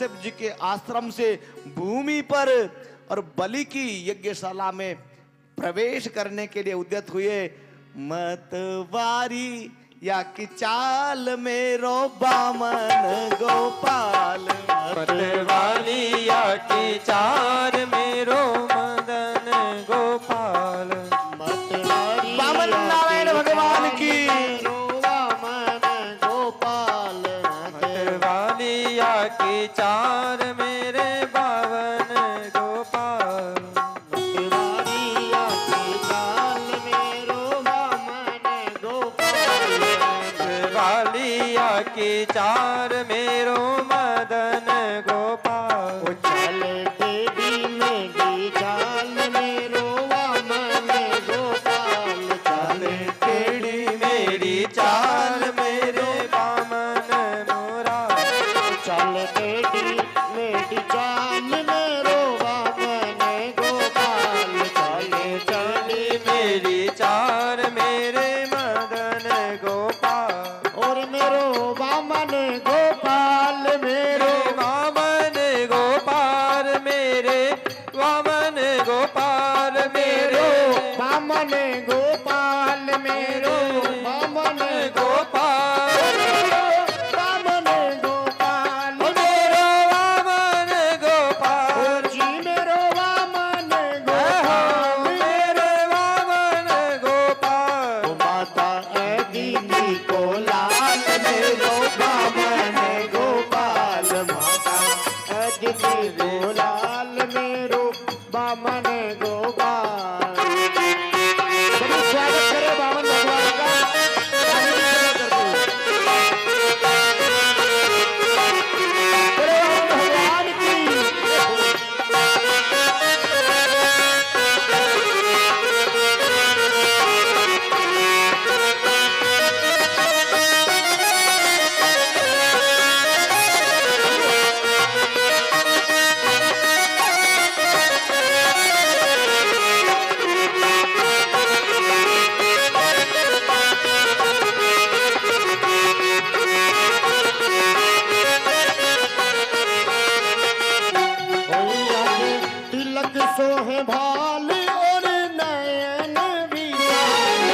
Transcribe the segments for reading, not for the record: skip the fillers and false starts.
कश्यप जी के आश्रम से भूमि पर और बलि की यज्ञशाला में प्रवेश करने के लिए उद्यत हुए। मतवारी या की चाल मेरो बामन गोपाल, मतवाली या की चार मेरो मदन गोपाल। बामन नारायण भगवान की वामन गोपाल, मतवाली या की चार मेरे बावन गोपाल। मतवारिया की चाल मेरो वामन गोपाल, मतवाली या की चार मेरो मदन गोपाल। ओ चल टेढ़ी मेरी चाल मेरो वामन गोपाल, चल टेढ़ी मेरी चाल मेरे बामन मोरा। चल टेढ़ी मेरी चाल मेरो वामन गोपाल, चल टेढ़ी मेरी चाल मेरे मदन गोपाल। और मेरो वामन गोपाल मेरो वामन गोपाल मेरे वामन गोपाल मेरे वामन गोपाल मेरो वामन गोपाल। वामन गोपाल मेरो वामन गोपाल जी मेरो वामन गोपाल, मेरे वामन गोपाल। माता दीदी को लाल मेरो वामन गोपाल, माता दीदी को लाल मेरो वामन गोपाल। चलिए स्वागत करें वामन भगवान का। ताली भी बजा करके। बोलो वामन भगवान की। तिलक सोहे भाल और नयन विशाल,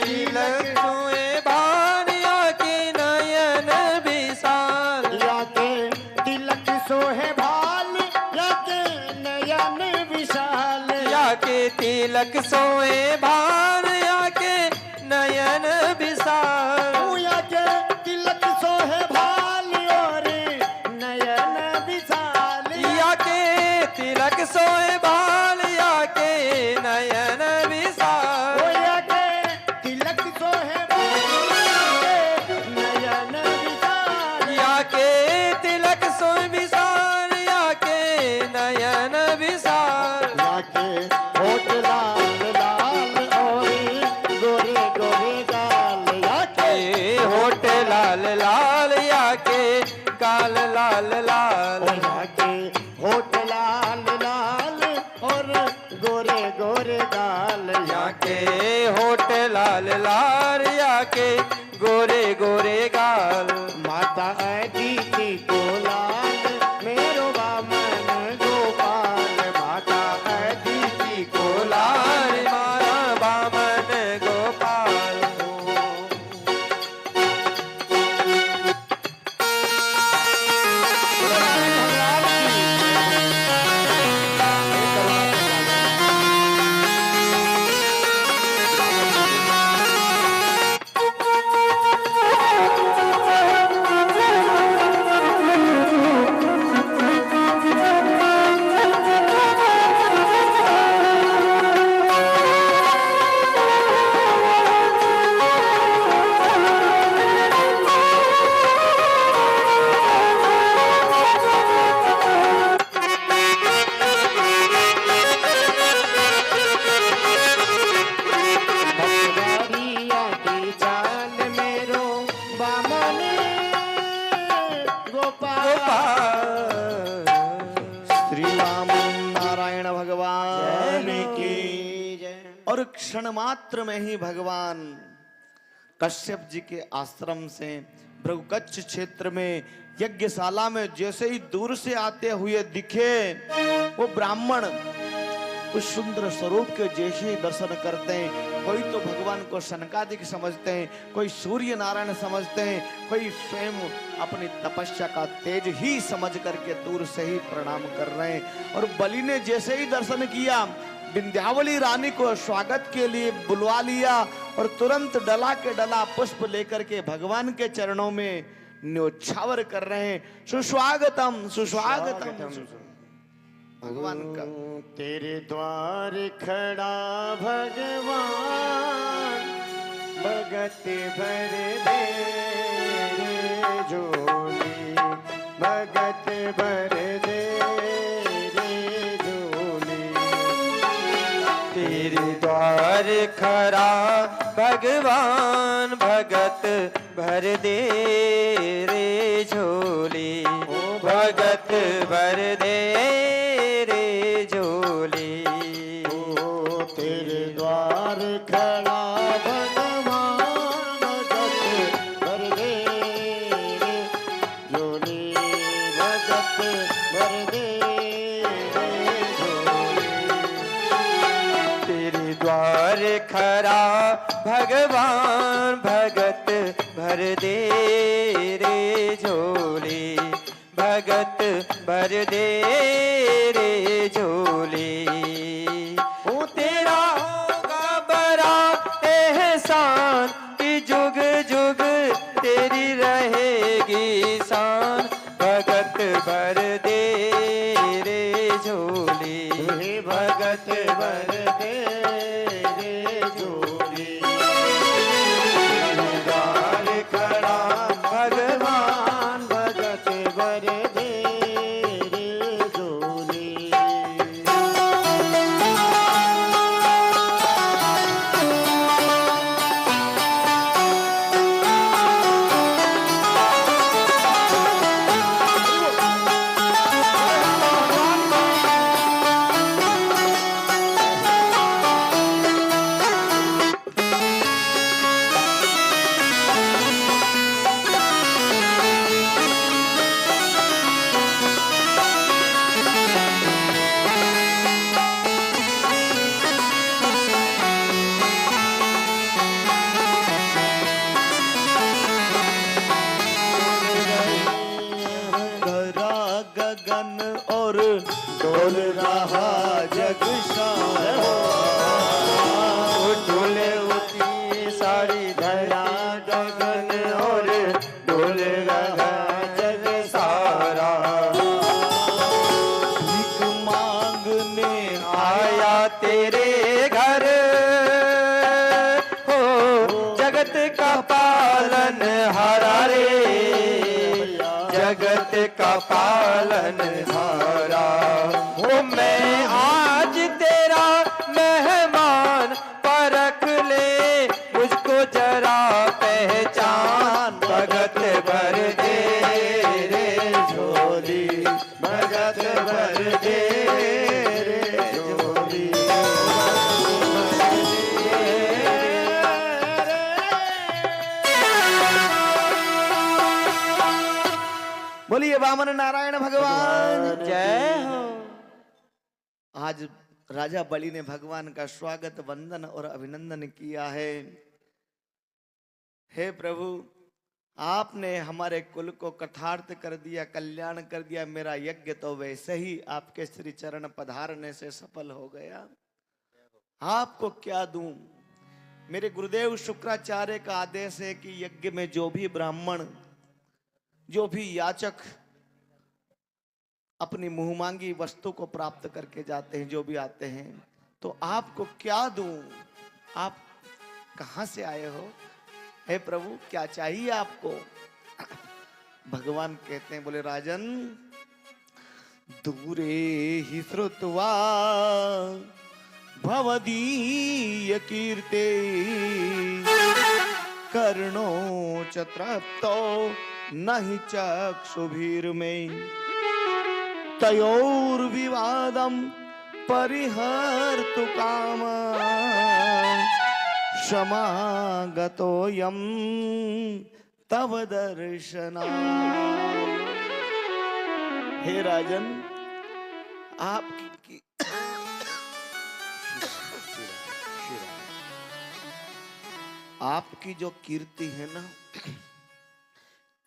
तिलक सोए भानिया के नयन विशाल। या के तिलक सोहे भाल या के नयन विशाल, या के तिलक सोए भानिया के नयन विशाल। या के तिलक सोहे भाल और नयन विशाल, या के तिलक सोए भाल या के नयन विशाल। या के तिलक सोहे भाल नयन विशाल, या के तिलक सोए विशाल या के नयन विशाल। या के होठ लाल लाल और गोरे गोरे गाल, या के होठ लाल लाल या के गाल लाल लाल। या के होठ लाल लाल और गोरे गोरे गाल, या के होठ लाल लाल या के गोरे गोरे गाल। माता दीदी को लाल मेरो वामन गोपाल, माता दीदी को लाल मारा बामन गोपाल। और क्षण मात्र में ही भगवान कश्यप जी के आश्रम से भृगुकच्छ क्षेत्र में यज्ञशाला में जैसे ही दूर से आते हुए दिखे वो ब्राह्मण उस सुंदर स्वरूप के जैसे ही दर्शन करते हैं। कोई तो भगवान को सनकादिक समझते हैं, कोई सूर्य नारायण समझते हैं, कोई स्वयं अपनी तपस्या का तेज ही समझ करके दूर से ही प्रणाम कर रहे हैं। और बलि ने जैसे ही दर्शन किया, विंध्यावली रानी को स्वागत के लिए बुलवा लिया और तुरंत डला के डला पुष्प लेकर के भगवान के चरणों में न्योछावर कर रहे हैं। सुस्वागतम सुस्वागतम भगवान का। तेरे द्वार खड़ा भगवान, भगत भर दे रे झोली, भगत भर दे रे झोली। तेरे द्वार खड़ा भगवान, भगत भर दे रे झोली, भगत भर दे रे झोली। ओ तेरे द्वार खड़ा भगवान, भगत भर दे रे झोली, भगत भर दे रे झोली। तेरे द्वार खड़ा भगवान, भगत भर दे रे झोली, भगत भर दे रे झोली। ओ तेरा होगा बड़ा एहसान कि जुग जुग तेरी रहेगी शान, भगत भर दे रे झोली, भगत भर दे रे झोली। द्वार खड़ा भगवान, भगत भर दे रे झोली। धरा गगन और डोल रहा जग सारा, डोले उठी सारी धरा गगन और डोल रहा जग सारा। भीख मांगने आया तेरे घर हो, जगत का पालन हारा रे, जगत का पालन हारा। हो मैं आज तेरा मेहमान, परख ले मुझको जरा पहचान, भगत भर दे रे झोली, भगत भर दे रे झोली। बोलिए वामन नारायण भगवान जय हो। आज राजा बलि ने भगवान का स्वागत वंदन और अभिनंदन किया है। हे प्रभु, आपने हमारे कुल को कृतार्थ कर दिया, कल्याण कर दिया। मेरा यज्ञ तो वैसे ही आपके श्री चरण पधारने से सफल हो गया। आपको क्या दूं? मेरे गुरुदेव शुक्राचार्य का आदेश है कि यज्ञ में जो भी ब्राह्मण, जो भी याचक अपनी मुंह मांगी वस्तु को प्राप्त करके जाते हैं, जो भी आते हैं, तो आपको क्या दूं? आप कहां से आए हो? हे प्रभु, क्या चाहिए आपको? भगवान कहते हैं, बोले राजन, दूरे ही श्रुत्वा भवदीय कीर्ते कर्णो च तृप्तो नहि चक्षुभिर्मे तयोर्विवादं परिहर्तु कामा समागतोऽयं तव दर्शना। हे राजन, आपकी आपकी जो कीर्ति है ना,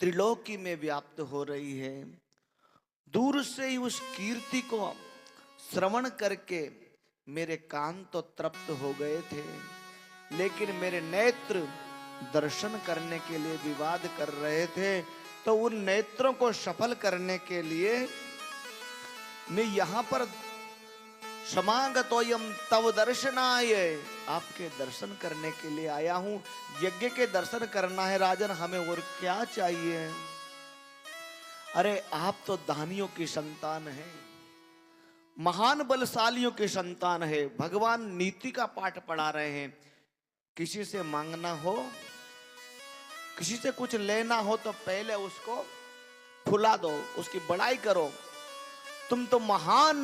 त्रिलोकी में व्याप्त हो रही है। दूर से ही उस कीर्ति को श्रवण करके मेरे कान तो तृप्त हो गए थे, लेकिन मेरे नेत्र दर्शन करने के लिए विवाद कर रहे थे। तो उन नेत्रों को सफल करने के लिए मैं यहाँ पर समागतोयम तव दर्शनाय, आपके दर्शन करने के लिए आया हूं। यज्ञ के दर्शन करना है राजन, हमें और क्या चाहिए। अरे आप तो दानियों की संतान है, महान बलशालियों की संतान है। भगवान नीति का पाठ पढ़ा रहे हैं। किसी से मांगना हो, किसी से कुछ लेना हो तो पहले उसको फुला दो, उसकी बड़ाई करो। तुम तो महान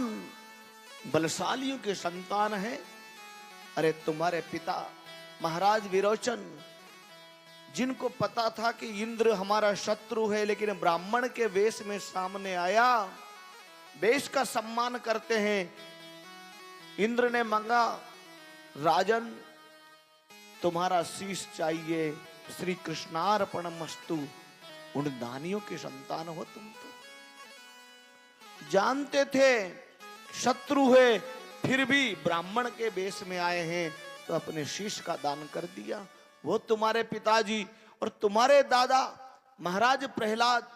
बलशालियों के संतान है। अरे तुम्हारे पिता महाराज विरोचन, जिनको पता था कि इंद्र हमारा शत्रु है, लेकिन ब्राह्मण के वेश में सामने आया, वेश का सम्मान करते हैं। इंद्र ने मांगा, राजन तुम्हारा शीश चाहिए, श्री कृष्णार्पणमस्तु। उन दानियों के संतान हो तुम तो। जानते थे शत्रु है, फिर भी ब्राह्मण के वेश में आए हैं, तो अपने शीश का दान कर दिया। वो तुम्हारे पिताजी और तुम्हारे दादा महाराज प्रहलाद,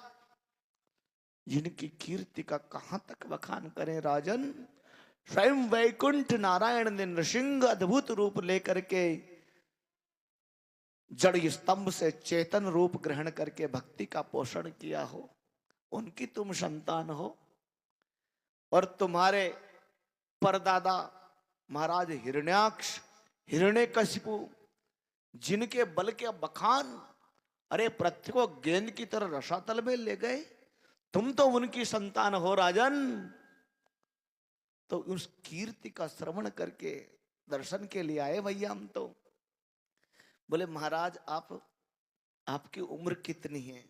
जिनकी कीर्ति का कहां तक बखान करें राजन। स्वयं वैकुंठ नारायण ने नृसिंह अद्भुत रूप लेकर के जड़ स्तंभ से चेतन रूप ग्रहण करके भक्ति का पोषण किया हो, उनकी तुम संतान हो। और तुम्हारे परदादा महाराज हिरण्याक्ष, हिरण्यकशिपु, जिनके बल के बखान अरे पृथ्वी को गेंद की तरह रसातल में ले गए, तुम तो उनकी संतान हो राजन। तो उस कीर्ति का श्रवण करके दर्शन के लिए आए भैया हम तो। बोले महाराज आपकी उम्र कितनी है?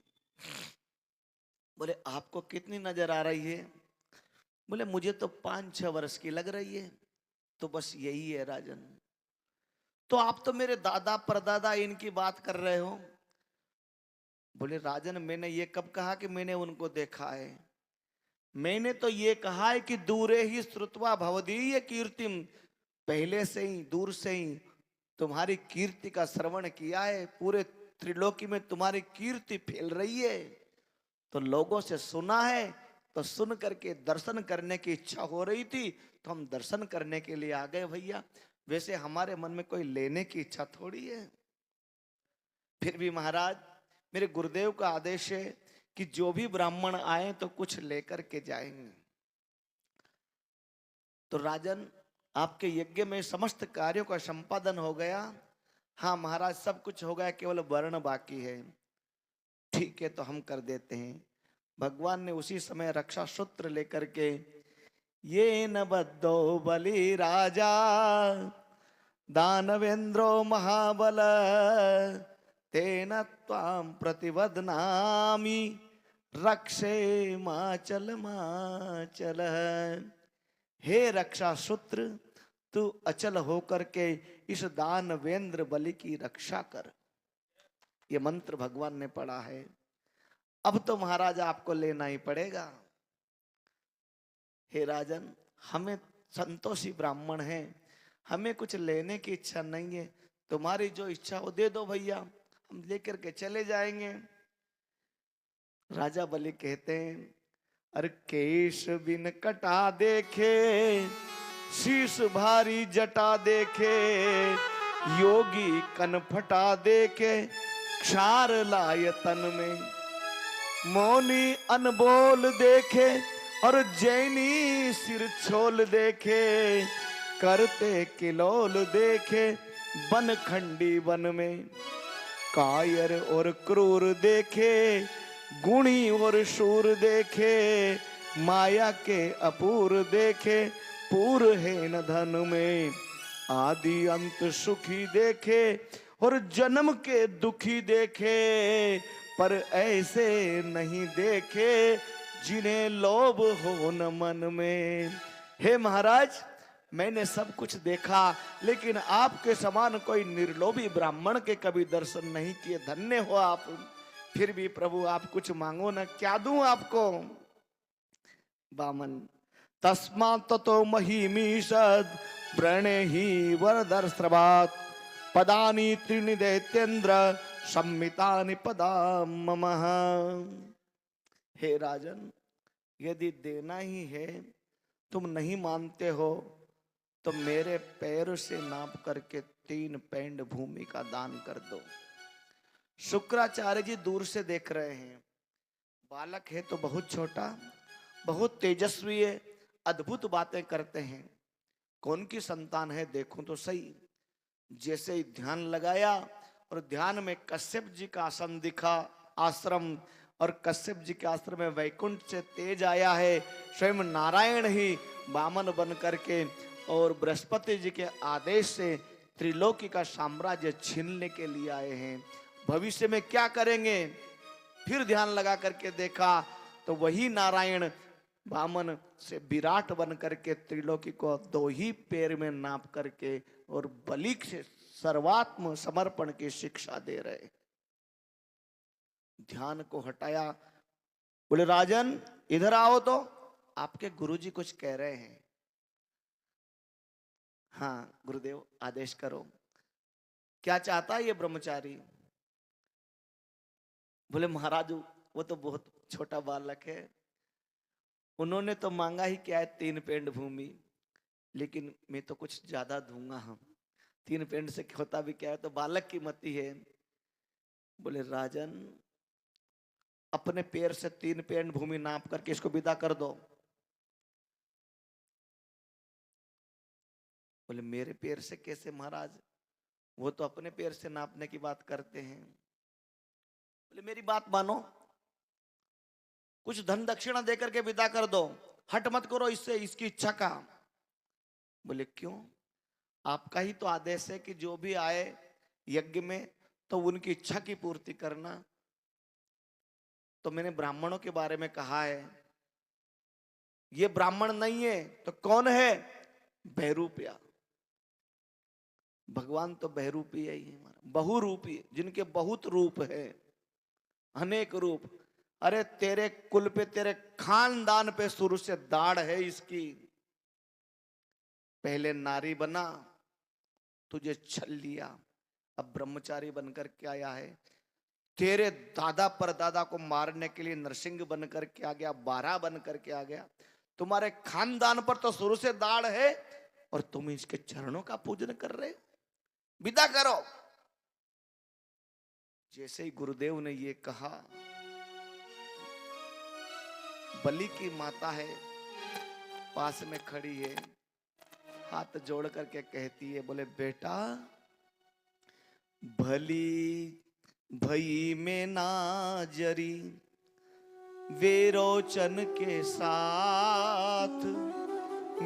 बोले आपको कितनी नजर आ रही है? बोले मुझे तो 5-6 वर्ष की लग रही है। तो बस यही है राजन। तो आप तो मेरे दादा परदादा इनकी बात कर रहे हो। बोले राजन मैंने ये कब कहा कि मैंने उनको देखा है? मैंने तो ये कहा है कि दूरे ही श्रुत्वा भवदीय कीर्तिम, पहले से ही दूर से ही तुम्हारी कीर्ति का श्रवण किया है। पूरे त्रिलोकी में तुम्हारी कीर्ति फैल रही है, तो लोगों से सुना है, तो सुन करके दर्शन करने की इच्छा हो रही थी, तो हम दर्शन करने के लिए आ गए भैया। वैसे हमारे मन में कोई लेने की इच्छा थोड़ी है। फिर भी महाराज मेरे गुरुदेव का आदेश है कि जो भी ब्राह्मण आए तो कुछ लेकर के जाएंगे। तो राजन आपके यज्ञ में समस्त कार्यों का संपादन हो गया? हाँ महाराज सब कुछ हो गया, केवल वर्ण बाकी है। ठीक है तो हम कर देते हैं। भगवान ने उसी समय रक्षा सूत्र लेकर के, ये न बद्धो बलि राजा दानवेंद्रो महाबल तेन त्वां प्रतिवदनामि रक्षे माचल माचल। हे रक्षा सूत्र, तू अचल होकर के इस दानवेंद्र बलि की रक्षा कर। ये मंत्र भगवान ने पढ़ा है। अब तो महाराज आपको लेना ही पड़ेगा। हे राजन हमें संतोषी ब्राह्मण हैं, हमें कुछ लेने की इच्छा नहीं है। तुम्हारी जो इच्छा हो दे दो भैया, हम लेकर के चले जाएंगे। राजा बलि कहते हैं, अरे केश बिन कटा देखे, शीश भारी जटा देखे, योगी कन फटा देखे, क्षार लाय तन में, मौनी अनबोल देखे और जैनी सिर छोल देखे, करते किलोल देखे बन खंडी वन में, कायर और क्रूर देखे, गुणी और शूर देखे, माया के अपूर देखे, पूर है न धन में, आदि अंत सुखी देखे और जन्म के दुखी देखे, पर ऐसे नहीं देखे जिन्हें लोभ हो न मन में। हे महाराज, मैंने सब कुछ देखा, लेकिन आपके समान कोई निर्लोभी ब्राह्मण के कभी दर्शन नहीं किए। धन्य हो आप। फिर भी प्रभु आप कुछ मांगो ना, क्या दूं आपको? वामन, तस्मात् ततो महिमीषद प्रणेहि वरदर्श्रवात् पदानि त्रीणि दैत्येन्द्र सम्मितानि पदा मम। हे राजन, यदि देना ही है, तुम नहीं मानते हो, तो मेरे पैर से नाप करके 3 पैंड भूमि का दान कर दो। शुक्राचार्य जी दूर से देख रहे हैं। बालक है तो बहुत छोटा, बहुत तेजस्वी है, अद्भुत बातें करते हैं। कौन की संतान है देखो तो सही। जैसे ही ध्यान लगाया और ध्यान में कश्यप जी का आसन दिखा, आश्रम, और कश्यप जी के आश्रम में वैकुंठ से तेज आया है। स्वयं नारायण ही वामन बन करके और बृहस्पति जी के आदेश से त्रिलोकी का साम्राज्य छीनने के लिए आए हैं। भविष्य में क्या करेंगे? फिर ध्यान लगा करके देखा तो वही नारायण वामन से विराट बन करके त्रिलोकी को 2 ही पैर में नाप करके और बलि से सर्वात्म समर्पण की शिक्षा दे रहे। ध्यान को हटाया, बोले राजन इधर आओ, तो आपके गुरुजी कुछ कह रहे हैं। हाँ गुरुदेव, आदेश करो। क्या चाहता है ये ब्रह्मचारी? बोले महाराज, वो तो बहुत छोटा बालक है, उन्होंने तो मांगा ही क्या है 3 पैंड भूमि, लेकिन मैं तो कुछ ज्यादा दूंगा। हम 3 पैंड से होता भी क्या है, तो बालक की मति है। बोले राजन, अपने पैर से 3 पैंड भूमि नाप करके इसको विदा कर दो। बोले मेरे पैर से कैसे महाराज? वो तो अपने पैर से नापने की बात करते हैं। बोले मेरी बात मानो, कुछ धन दक्षिणा देकर के विदा कर दो, हट मत करो इससे, इसकी इच्छा का। बोले क्यों? आपका ही तो आदेश है कि जो भी आए यज्ञ में तो उनकी इच्छा की पूर्ति करना। तो मैंने ब्राह्मणों के बारे में कहा है, ये ब्राह्मण नहीं है तो कौन है? बहरूपिया। भगवान तो बहरूपी है ही, बहुरूपी, जिनके बहुत रूप है, अनेक रूप। अरे तेरे कुल पे, तेरे खानदान पे शुरू से दाढ़ है इसकी। पहले नारी बना, तुझे छल लिया, अब ब्रह्मचारी बनकर के आया है। तेरे दादा परदादा को मारने के लिए नरसिंह बनकर के आ गया, 12 बनकर के आ गया। तुम्हारे खानदान पर तो शुरू से दाढ़ है और तुम इसके चरणों का पूजन कर रहे। विदा करो। जैसे ही गुरुदेव ने ये कहा, बलि की माता है पास में खड़ी है, हाथ जोड़ करके कहती है, बोले बेटा, भली भई में ना जरी वेरोचन के साथ,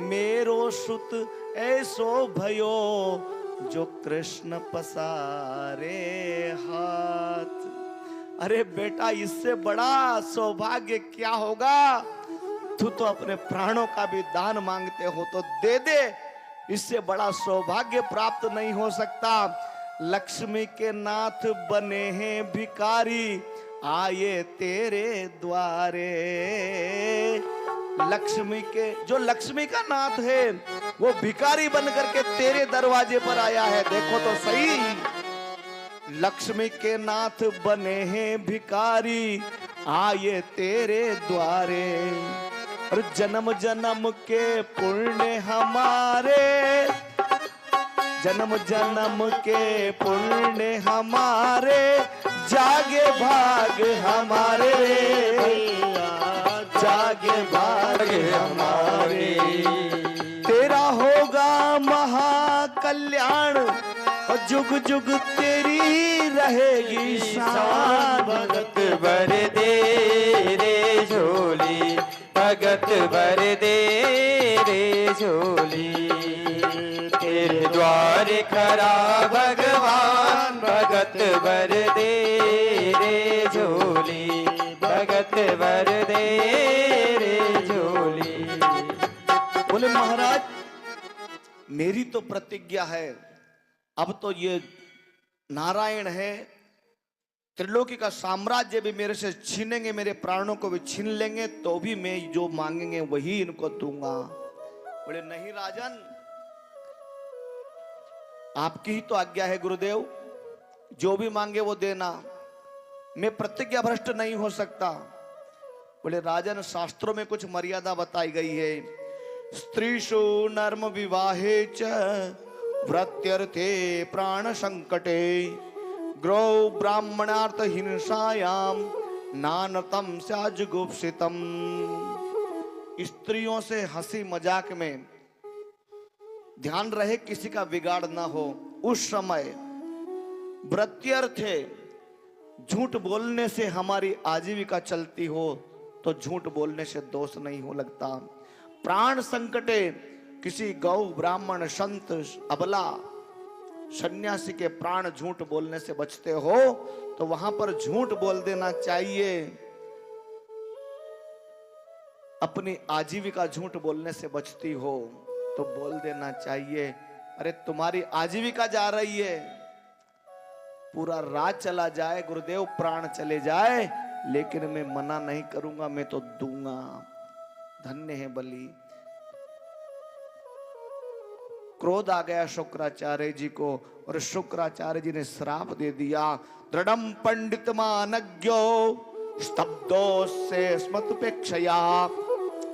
मेरो सुत ऐसो भयो जो कृष्ण पसारे हाथ। अरे बेटा, इससे बड़ा सौभाग्य क्या होगा? तू तो अपने प्राणों का भी दान मांगते हो तो दे दे, इससे बड़ा सौभाग्य प्राप्त नहीं हो सकता। लक्ष्मी के नाथ बने हैं भिखारी, आए तेरे द्वारे। लक्ष्मी के, जो लक्ष्मी का नाथ है वो भिखारी बन करके तेरे दरवाजे पर आया है। देखो तो सही, लक्ष्मी के नाथ बने हैं भिखारी, आए तेरे द्वारे। और जन्म जन्म के पुण्य हमारे, जन्म जन्म के पुण्य हमारे, जागे भाग हमारे, जागे भाग हमारे। तेरा होगा महाकल्याण और जुग जुग तेरी रहेगी शान। भगत भर दे रे झोली, भगत वर दे रे झोली। तेरे द्वार खड़ा भगवान भगत वर दे रे झोली। भगत वर दे रे झोली। बोले महाराज मेरी तो प्रतिज्ञा है, अब तो ये नारायण है, त्रिलोकी का साम्राज्य भी मेरे से छीनेंगे, मेरे प्राणों को भी छीन लेंगे, तो भी मैं जो मांगेंगे वही इनको दूंगा। बोले नहीं राजन, आपकी ही तो आज्ञा है गुरुदेव, जो भी मांगे वो देना, मैं प्रतिज्ञा भ्रष्ट नहीं हो सकता। बोले राजन शास्त्रों में कुछ मर्यादा बताई गई है। स्त्रीषु नर्म विवाहे च व्रत्यर्थे प्राण संकटे ग्रौ ब्राह्मणार्थ हिंसायाम नानतम स्याजुगुप्सितम। स्त्रियों से हंसी मजाक में ध्यान रहे किसी का बिगाड़ ना हो। उस समय व्रत्यर्थे झूठ बोलने से हमारी आजीविका चलती हो तो झूठ बोलने से दोष नहीं हो लगता। प्राण संकटे किसी गौ ब्राह्मण संत अबला सन्यासी के प्राण झूठ बोलने से बचते हो तो वहां पर झूठ बोल देना चाहिए। अपनी आजीविका झूठ बोलने से बचती हो तो बोल देना चाहिए, अरे तुम्हारी आजीविका जा रही है, पूरा रात चला जाए गुरुदेव, प्राण चले जाए, लेकिन मैं मना नहीं करूंगा, मैं तो दूंगा। धन्य है बलि। क्रोध आ गया शुक्राचार्य जी को और शुक्राचार्य जी ने श्राप दे दिया। दृढ़म पंडित मानज्ञो स्तब्धो से स्मतुपेक्षया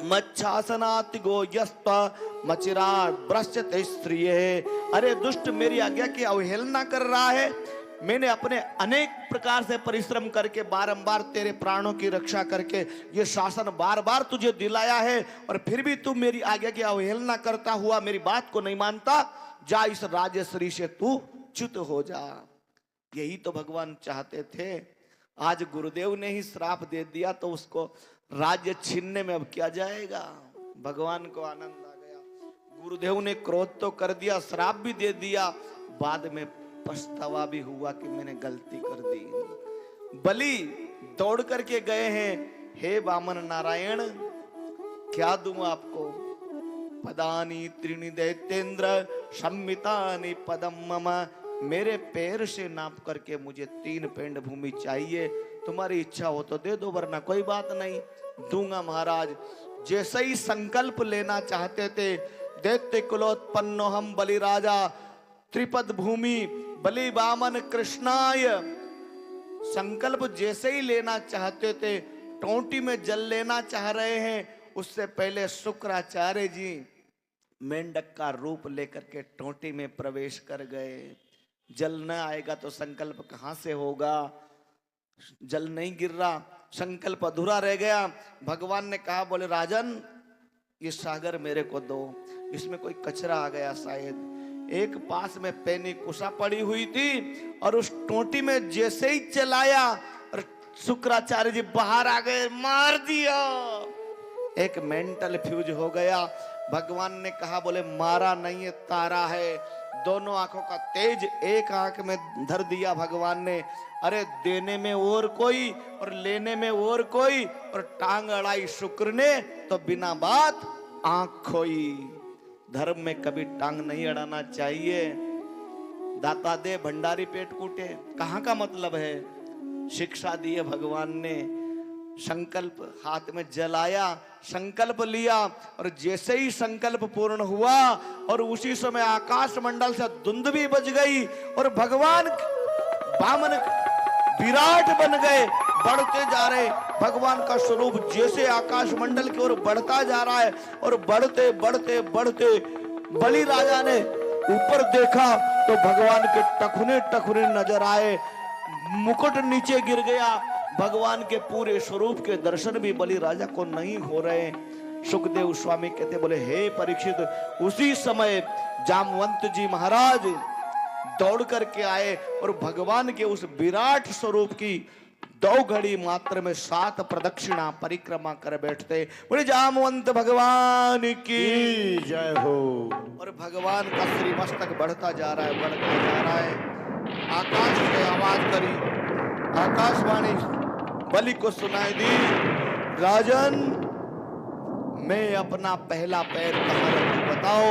मच्छासनाति गो यस्त मचिराट भ्रश्यते स्त्रिये। अरे दुष्ट मेरी आज्ञा की अवहेलना कर रहा है। मैंने अपने अनेक प्रकार से परिश्रम करके बारंबार तेरे प्राणों की रक्षा करके ये शासन बार बार तुझे दिलाया है और फिर भी तू मेरी आज्ञा की अवहेलना करता हुआ मेरी बात को नहीं मानता। जा इस राजश्री से तू च्युत हो जा। यही तो भगवान चाहते थे। आज गुरुदेव ने ही श्राप दे दिया तो उसको राज्य छीनने में अब क्या जाएगा। भगवान को आनंद आ गया। गुरुदेव ने क्रोध तो कर दिया, श्राप भी दे दिया, बाद में पछतावा भी हुआ कि मैंने गलती कर दी। बलि दौड़ करके गए हैं, हे वामन नारायण क्या दूं आपको। पदानी त्रीणि दैत्येंद्र संमितानि पदम मम। मेरे पैर से नाप करके मुझे 3 पेंड भूमि चाहिए। तुम्हारी इच्छा हो तो दे दो, वरना कोई बात नहीं, दूंगा महाराज। जैसे ही संकल्प लेना चाहते थे, दैत्य कुलोत्पन्नो हम बलि राजा त्रिपद भूमि बलि वामन कृष्णाय। संकल्प जैसे ही लेना चाहते थे, टोंटी में जल लेना चाह रहे हैं, उससे पहले शुक्राचार्य जी मेंढक का रूप लेकर के टोंटी में प्रवेश कर गए। जल न आएगा तो संकल्प कहां से होगा। जल नहीं गिर रहा, संकल्प अधूरा रह गया। भगवान ने कहा, बोले राजन ये सागर मेरे को दो, इसमें कोई कचरा आ गया शायद। एक पास में पैनी कुशा पड़ी हुई थी और उस टोंटी में जैसे ही चलाया और शुक्राचार्य जी बाहर आ गए, मार दिया। एक मेंटल फ्यूज हो गया। भगवान ने कहा, बोले मारा नहीं है, तारा है। दोनों आंखों का तेज एक आंख में धर दिया भगवान ने। अरे देने में और कोई और लेने में और कोई, और टांग अड़ाई शुक्र ने तो बिना बात आंख खोई। धर्म में कभी टांग नहीं अड़ाना चाहिए। दाता दे भंडारी पेट कूटे, कहाँ का मतलब है। शिक्षा दी है भगवान ने। संकल्प हाथ में जलाया, संकल्प लिया और जैसे ही संकल्प पूर्ण हुआ और उसी समय आकाश मंडल से धुंध भी बज गई और भगवान वामन विराट बन गए, बढ़ते जा रहे। भगवान का स्वरूप जैसे आकाश मंडल की ओर बढ़ता जा रहा है और बढ़ते बढ़ते बढ़ते बलि राजा ने ऊपर देखा तो भगवान के टखने टखने नजर आए, मुकुट नीचे गिर गया। भगवान के पूरे स्वरूप के दर्शन भी बलि राजा को नहीं हो रहे। सुखदेव स्वामी कहते, बोले हे परीक्षित, उसी समय जामवंत जी महाराज दौड़ करके आए और भगवान के उस विराट स्वरूप की 2 घड़ी मात्र में 7 प्रदक्षिणा परिक्रमा कर बैठते। बोले जामवंत भगवान की की जय हो। और भगवान का श्री मस्तक बढ़ता जा रहा है, बढ़ता जा रहा है। आकाश से आवाज करी, आकाशवाणी बलि को सुनाई दी, राजन मैं अपना पहला पैर कहाँ रखूं बताओ।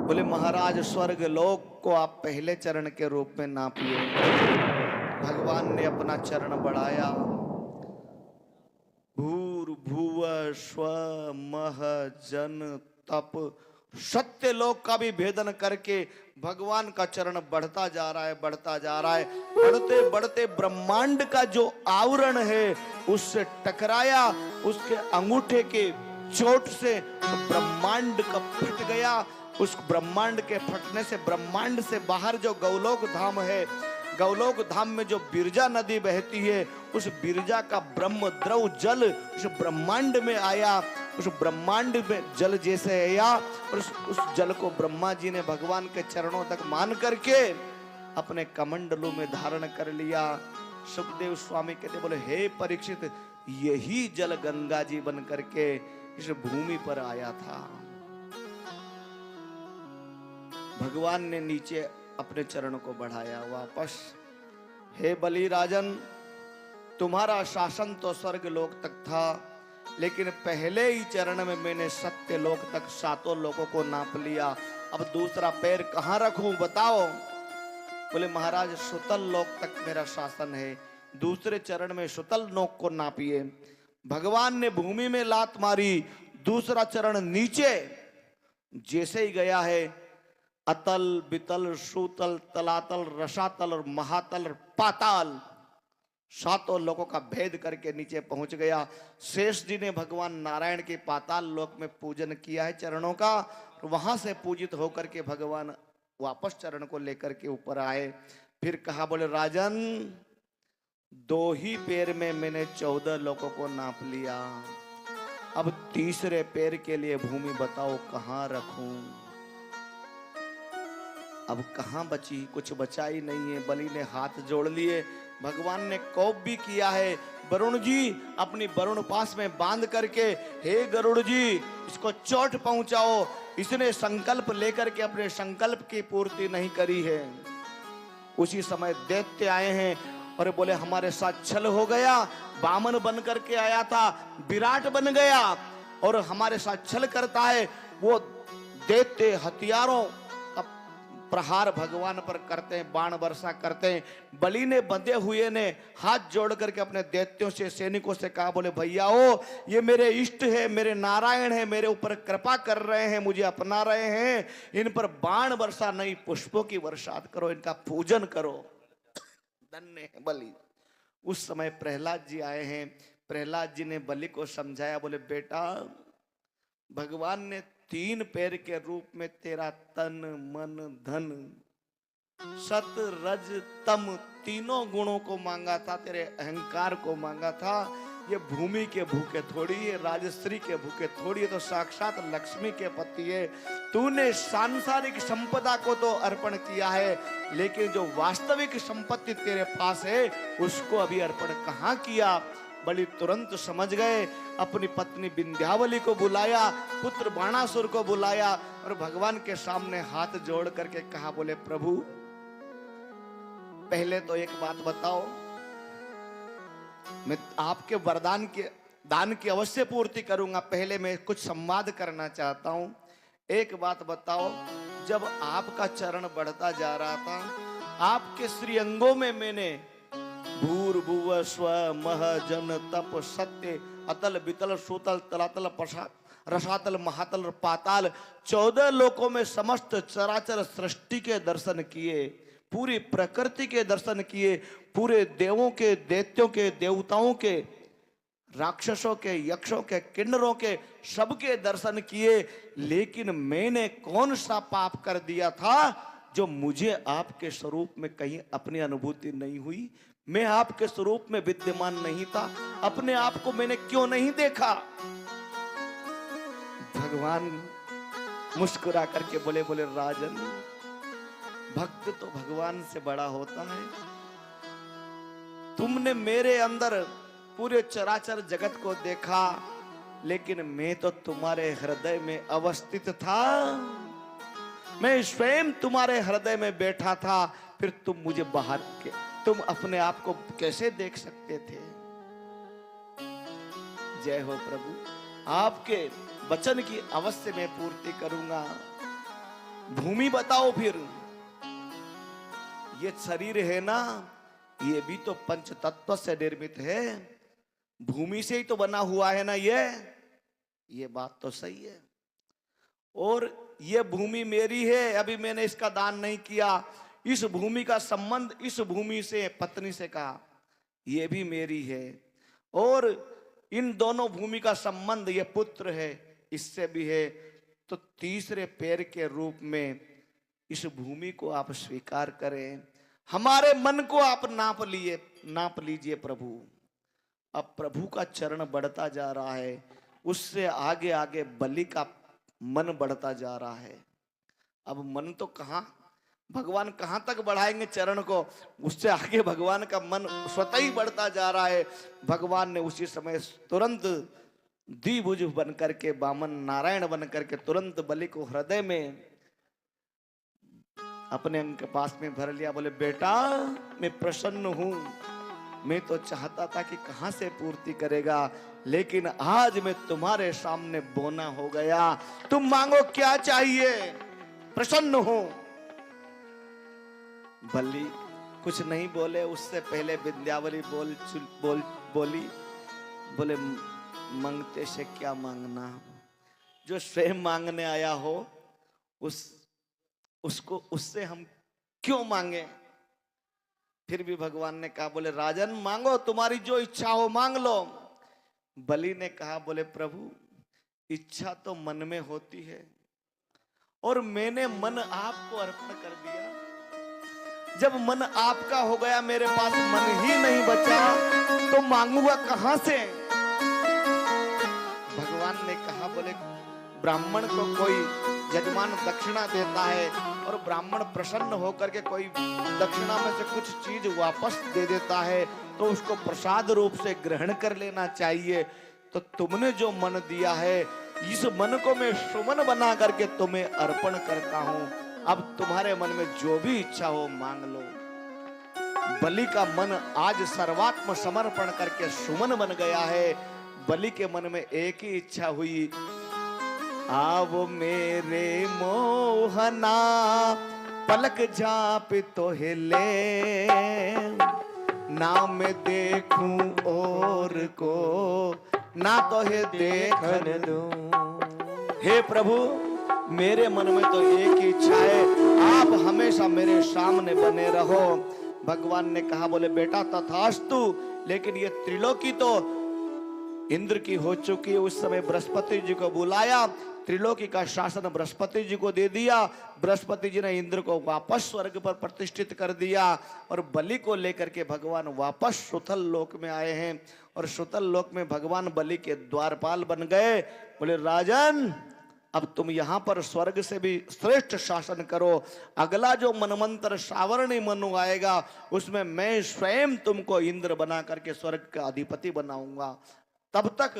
बोले महाराज स्वर्ग लोक को आप पहले चरण के रूप में नापिए। भगवान ने अपना चरण बढ़ाया, भूर भुव स्व मह जन तप, सत्य लोक का भी भेदन करके भगवान का चरण बढ़ता जा रहा है, बढ़ता जा रहा है। बढ़ते बढ़ते ब्रह्मांड का जो आवरण है उससे टकराया, उसके अंगूठे के चोट से ब्रह्मांड का फट गया। उस ब्रह्मांड के फटने से ब्रह्मांड से बाहर जो गौलोक धाम है, गौलोक धाम में जो बिरजा नदी बहती है, उस बिरजा का ब्रह्म द्रव जल उस ब्रह्मांड में आया। उस ब्रह्मांड में जल जैसे आया और उस जल को ब्रह्मा जी ने भगवान के चरणों तक मान करके अपने कमंडलों में धारण कर लिया। सुखदेव स्वामी कहते बोले हे परीक्षित, यही जल गंगा जी बन करके इस भूमि पर आया था। भगवान ने नीचे अपने चरण को बढ़ाया वापस। हे बलि राजन, तुम्हारा शासन तो स्वर्ग लोक तक था, लेकिन पहले ही चरण में मैंने सत्य लोक तक 7 लोकों को नाप लिया। अब दूसरा पैर कहाँ रखूं बताओ। बोले महाराज सुतल लोक तक मेरा शासन है, दूसरे चरण में सुतल लोक को नापिए। भगवान ने भूमि में लात मारी, दूसरा चरण नीचे जैसे ही गया है, अतल बितल सूतल तलातल रसातल और महातल और पाताल 7 लोकों का भेद करके नीचे पहुंच गया। शेष जी ने भगवान नारायण के पाताल लोक में पूजन किया है चरणों का, वहां से पूजित होकर के भगवान वापस चरण को लेकर के ऊपर आए। फिर कहा बोले राजन 2 ही पैर में मैंने 14 लोकों को नाप लिया, अब तीसरे पैर के लिए भूमि बताओ कहां रखूं। अब कहां बची, कुछ बचा ही नहीं है। बलि ने हाथ जोड़ लिए, भगवान ने कोप भी किया है, वरुण जी अपनी वरुण पास में बांध करके हे गरुड़ जी इसको चोट पहुंचाओ, इसने संकल्प लेकर के अपने संकल्प की पूर्ति नहीं करी है। उसी समय दैत्य आए हैं और बोले हमारे साथ छल हो गया, बामन बन करके आया था, विराट बन गया और हमारे साथ छल करता है। वो दैत्य हथियारों प्रहार भगवान पर करते हैं, बाण वर्षा करते हैं। बलि ने बंधे हुए ने हाथ जोड़ करके अपने दैत्यों से सैनिकों से कहा बोले भैया ओ ये मेरे इष्ट है, मेरे नारायण है, मेरे ऊपर कृपा कर रहे हैं, मुझे अपना रहे हैं, इन पर बाण वर्षा नहीं पुष्पों की वर्षा करो, इनका पूजन करो। धन्य है बलि। उस समय प्रहलाद जी आए हैं। प्रहलाद जी ने बलि को समझाया, बोले बेटा भगवान ने 3 पैर के रूप में तेरा तन मन धन सत रज तम तीनों गुणों को मांगा था, तेरे अहंकार को मांगा था। ये भूमि के भूखे थोड़ी है, राजश्री के भूखे थोड़ी है, तो साक्षात लक्ष्मी के पति है। तूने सांसारिक संपदा को तो अर्पण किया है, लेकिन जो वास्तविक संपत्ति तेरे पास है उसको अभी अर्पण कहाँ किया। बलि तुरंत समझ गए, अपनी पत्नी विंध्यावली को बुलाया, पुत्र बाणासुर को बुलाया और भगवान के सामने हाथ जोड़ करके कहा बोले प्रभु पहले तो एक बात बताओ, मैं आपके वरदान के दान की अवश्य पूर्ति करूंगा, पहले मैं कुछ संवाद करना चाहता हूं। एक बात बताओ, जब आपका चरण बढ़ता जा रहा था, आपके श्री अंगों में मैंने भूर्भुव स्व मह जन तप सत्य अतल बितल सूतल तलातल रसातल महातल पाताल 14 लोकों में समस्त चराचर सृष्टि के दर्शन किए, पूरी प्रकृति के दर्शन किए, पूरे देवों के दैत्यों के देवताओं के राक्षसों के यक्षों के किन्नरों के सबके दर्शन किए, लेकिन मैंने कौन सा पाप कर दिया था जो मुझे आपके स्वरूप में कहीं अपनी अनुभूति नहीं हुई। मैं आपके स्वरूप में विद्यमान नहीं था, अपने आप को मैंने क्यों नहीं देखा। भगवान मुस्कुरा करके बोले बोले राजन भक्त तो भगवान से बड़ा होता है, तुमने मेरे अंदर पूरे चराचर जगत को देखा, लेकिन मैं तो तुम्हारे हृदय में अवस्थित था। मैं स्वयं तुम्हारे हृदय में बैठा था, फिर तुम मुझे बाहर के तुम अपने आप को कैसे देख सकते थे? जय हो प्रभु, आपके वचन की अवश्य मैं पूर्ति करूंगा। भूमि बताओ फिर, ये शरीर है ना, ये भी तो पंच तत्व से निर्मित है, भूमि से ही तो बना हुआ है ना ये बात तो सही है। और ये भूमि मेरी है, अभी मैंने इसका दान नहीं किया। इस भूमि का संबंध इस भूमि से पत्नी से कहा, ये भी मेरी है। और इन दोनों भूमि का संबंध ये पुत्र है, इससे भी है। तो तीसरे पैर के रूप में इस भूमि को आप स्वीकार करें। हमारे मन को आप नाप लीजिए प्रभु। अब प्रभु का चरण बढ़ता जा रहा है, उससे आगे आगे बलि का मन बढ़ता जा रहा है। अब मन तो कहां, भगवान कहां तक बढ़ाएंगे चरण को, उससे आगे भगवान का मन स्वतः ही बढ़ता जा रहा है। भगवान ने उसी समय तुरंत द्विभुज बन करके, वामन नारायण बन करके तुरंत बलि को हृदय में अपने अंग के पास में भर लिया। बोले बेटा मैं प्रसन्न हूं, मैं तो चाहता था कि कहां से पूर्ति करेगा, लेकिन आज मैं तुम्हारे सामने बोना हो गया। तुम मांगो क्या चाहिए, प्रसन्न हो। बलि कुछ नहीं बोले, उससे पहले विंध्यावली बोली, बोले मांगते से क्या मांगना, जो स्वयं मांगने आया हो उसको उससे हम क्यों मांगे। फिर भी भगवान ने कहा, बोले राजन मांगो, तुम्हारी जो इच्छा हो मांग लो। बलि ने कहा, बोले प्रभु इच्छा तो मन में होती है, और मैंने मन आपको अर्पण कर दिया। जब मन आपका हो गया, मेरे पास मन ही नहीं बचा, तो मांगूंगा कहां से। भगवान ने कहा, बोले ब्राह्मण को कोई यजमान दक्षिणा देता है, और ब्राह्मण प्रसन्न होकर के कोई दक्षिणा में से कुछ चीज वापस दे देता है, तो उसको प्रसाद रूप से ग्रहण कर लेना चाहिए। तो तुमने जो मन दिया है, इस मन को मैं सुमन बना करके तुम्हें अर्पण करता हूं। अब तुम्हारे मन में जो भी इच्छा हो मांग लो। बलि का मन आज सर्वात्म समर्पण करके सुमन बन गया है। बलि के मन में एक ही इच्छा हुई, आवो मेरे मोहना पलक झाप तो हिले, ना मैं देखूं और को ना तो है देखन दूं। हे प्रभु मेरे मन में तो एक ही इच्छा है, आप हमेशा मेरे सामने बने रहो। भगवान ने कहा, बोले बेटा तथास्तु, लेकिन ये त्रिलोकी तो इंद्र की हो चुकी है। उस समय बृहस्पति जी को बुलाया, त्रिलोकी का शासन बृहस्पति जी को दे दिया। बृहस्पति जी ने इंद्र को वापस स्वर्ग पर प्रतिष्ठित कर दिया, और बलि को लेकर के भगवान वापस सुतल लोक में आए हैं। और सुतल लोक में भगवान बलि के द्वारपाल बन गए। बोले राजन अब तुम यहाँ पर स्वर्ग से भी श्रेष्ठ शासन करो। अगला जो मनमंत्र सावरणी मनु आएगा, उसमें मैं स्वयं तुमको इंद्र बना करके स्वर्ग का अधिपति बनाऊंगा। तब तक